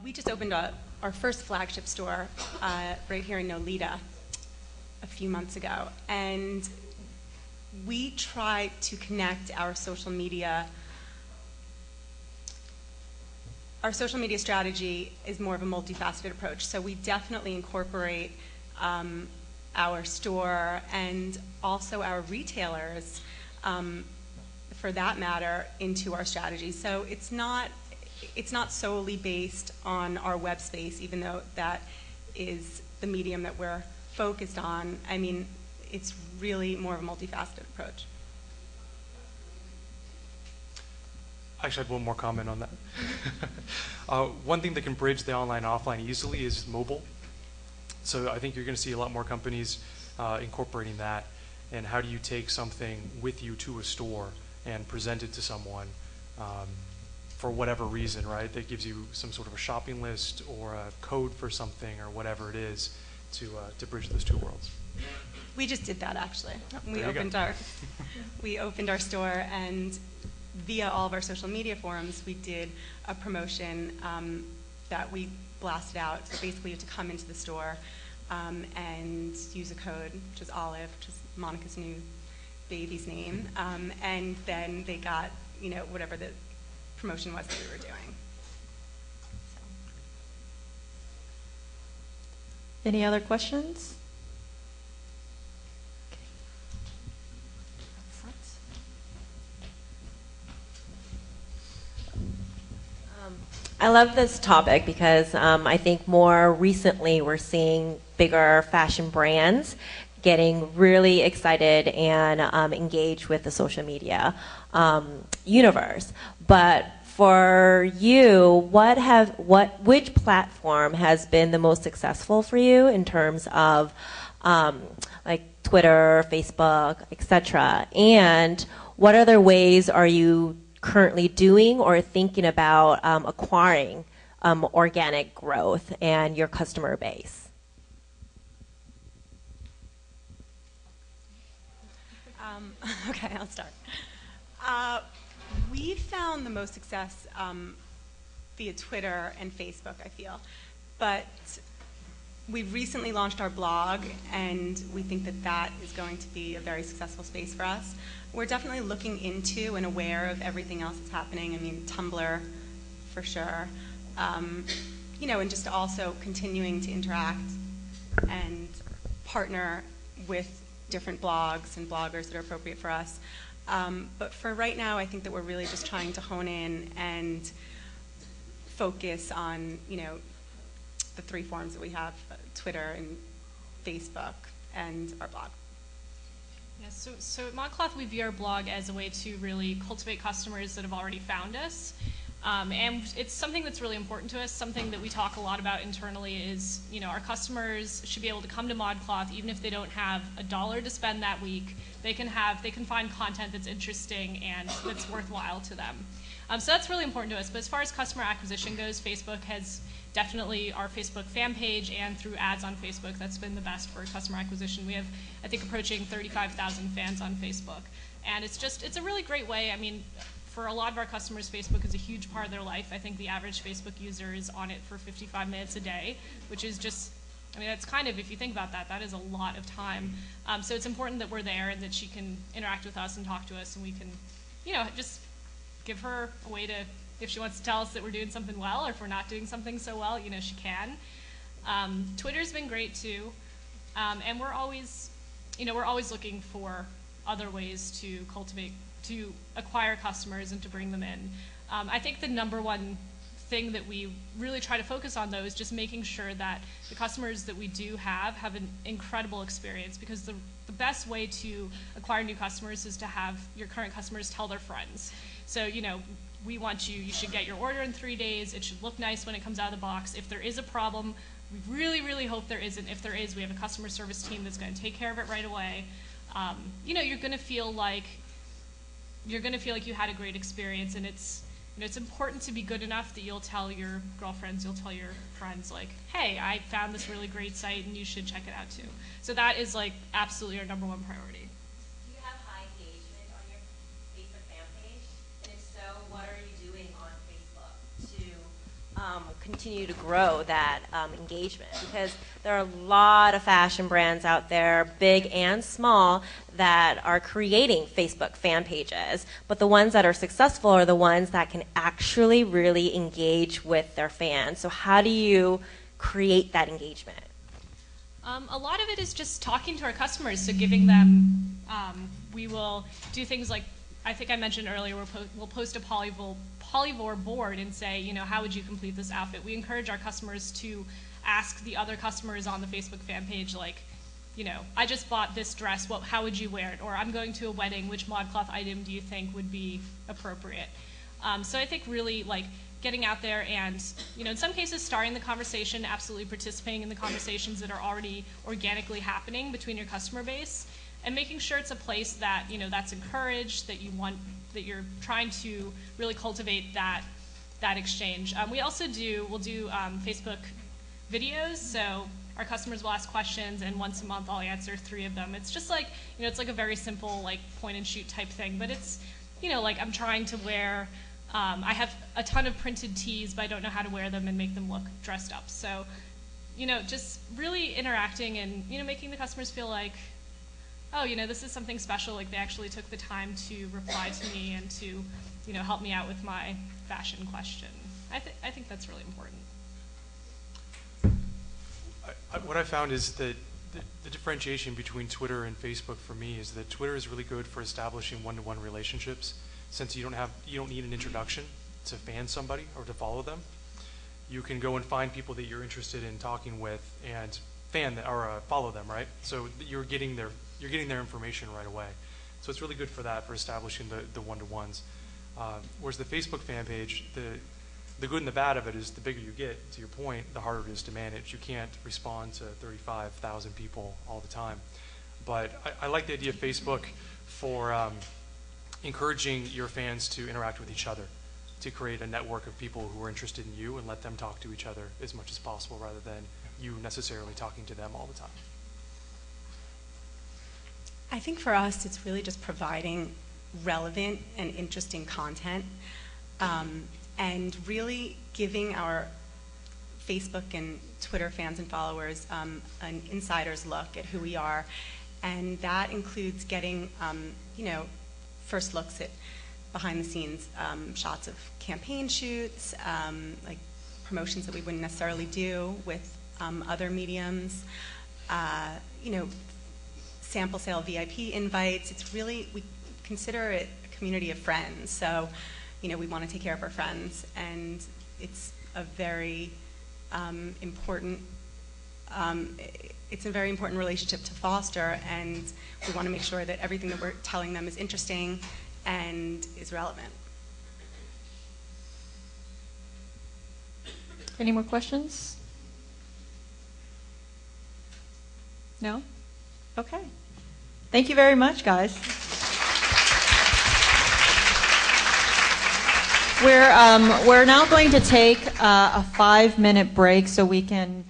We just opened our first flagship store right here in Nolita a few months ago, and we try to connect our social media. Our social media strategy is more of a multifaceted approach, so we definitely incorporate our store and also our retailers, for that matter, into our strategy. So it's not solely based on our web space, even though that is the medium that we're focused on. I mean, it's really more of a multifaceted approach. I actually had one more comment on that. One thing that can bridge the online offline easily is mobile. So I think you're going to see a lot more companies incorporating that. And how do you take something with you to a store and present it to someone for whatever reason, right? That gives you some sort of a shopping list or a code for something or whatever it is to bridge those two worlds. We just did that, actually. We opened our store, and via all of our social media forums, we did a promotion that we blasted out. So basically, you have to come into the store and use a code, which is Olive, which is Monica's new baby's name, and then they got, whatever the promotion was that we were doing. So. Any other questions? I love this topic because I think more recently we're seeing bigger fashion brands getting really excited and engaged with the social media universe. But for you, which platform has been the most successful for you in terms of like Twitter, Facebook, etc.? And what other ways are you currently doing or thinking about acquiring organic growth and your customer base? Okay, I'll start. We found the most success via Twitter and Facebook, I feel. But we've recently launched our blog, and we think that that is going to be a very successful space for us. We're definitely looking into and aware of everything else that's happening. I mean, Tumblr, for sure. And just also continuing to interact and partner with different blogs and bloggers that are appropriate for us. But for right now, I think that we're really just trying to hone in and focus on, the three forms that we have, Twitter and Facebook and our blog. Yeah, so at ModCloth, we view our blog as a way to really cultivate customers that have already found us. And it's something that's really important to us. Something that we talk a lot about internally is, our customers should be able to come to ModCloth even if they don't have $1 to spend that week. They can find content that's interesting and that's worthwhile to them. So that's really important to us. But as far as customer acquisition goes, Facebook has definitely our Facebook fan page, and through ads on Facebook, that's been the best for customer acquisition. We have, I think, approaching 35,000 fans on Facebook. And it's a really great way. I mean, for a lot of our customers, Facebook is a huge part of their life. I think the average Facebook user is on it for 55 minutes a day, which is just, that's kind of, if you think about that, that is a lot of time. So it's important that we're there and that she can interact with us and talk to us, and we can, just give her a way to, if she wants to tell us that we're doing something well, or if we're not doing something so well, she can. Twitter's been great too, and we're always looking for other ways to acquire customers and to bring them in. I think the number one thing that we really try to focus on, though, is just making sure that the customers that we do have an incredible experience, because the best way to acquire new customers is to have your current customers tell their friends. So, we want you should get your order in 3 days. It should look nice when it comes out of the box. If there is a problem, we really, really hope there isn't. If there is, we have a customer service team that's going to take care of it right away. You're going to feel like you had a great experience, and it's important to be good enough that you'll tell your girlfriends, you'll tell your friends, like, hey, I found this really great site and you should check it out too. So that is absolutely our number one priority. Do you have high engagement on your Facebook fan page? And if so, what are you doing on Facebook to continue to grow that engagement, because there are a lot of fashion brands out there, big and small, that are creating Facebook fan pages, but the ones that are successful are the ones that can actually really engage with their fans. So how do you create that engagement? A lot of it is just talking to our customers, so giving them, we will do things like, I think I mentioned earlier, we'll post a polyvore board and say, you know, how would you complete this outfit? We encourage our customers to ask the other customers on the Facebook fan page, like, you know, I just bought this dress, how would you wear it? Or I'm going to a wedding, which ModCloth item do you think would be appropriate? So I think really, like, getting out there and, you know, in some cases starting the conversation, absolutely participating in the conversations that are already organically happening between your customer base, and making sure it's a place that, you know, that's encouraged, that you're trying to really cultivate that exchange. We'll do Facebook videos, so our customers will ask questions, and once a month I'll answer 3 of them. It's just like, you know, it's like a very simple, like, point and shoot type thing, but it's, you know, like, I'm trying to wear, I have a ton of printed tees, but I don't know how to wear them and make them look dressed up. So, you know, just really interacting and, you know, making the customers feel like, oh, you know, this is something special, like they actually took the time to reply to me and to, you know, help me out with my fashion question. I think that's really important. What I found is that the differentiation between Twitter and Facebook for me is that Twitter is really good for establishing one-to-one relationships, since you don't need an introduction to fan somebody or to follow them. You can go and find people that you're interested in talking with and follow them, right? So you're getting their information right away. So it's really good for that, for establishing the one-to-ones. Whereas the Facebook fan page, the good and the bad of it is the bigger you get, to your point, the harder it is to manage. You can't respond to 35,000 people all the time. But I like the idea of Facebook for encouraging your fans to interact with each other, to create a network of people who are interested in you and let them talk to each other as much as possible, rather than you necessarily talking to them all the time. I think for us, it's really just providing relevant and interesting content, and really giving our Facebook and Twitter fans and followers an insider's look at who we are. And that includes getting, you know, first looks at behind the scenes shots of campaign shoots, like promotions that we wouldn't necessarily do with other mediums, you know, sample sale VIP invites. It's really, we consider it a community of friends. So, you know, we want to take care of our friends, and it's a very important relationship to foster, and we want to make sure that everything that we're telling them is interesting and is relevant. Any more questions? No? Okay. Thank you very much, guys. We're now going to take a 5-minute break so we can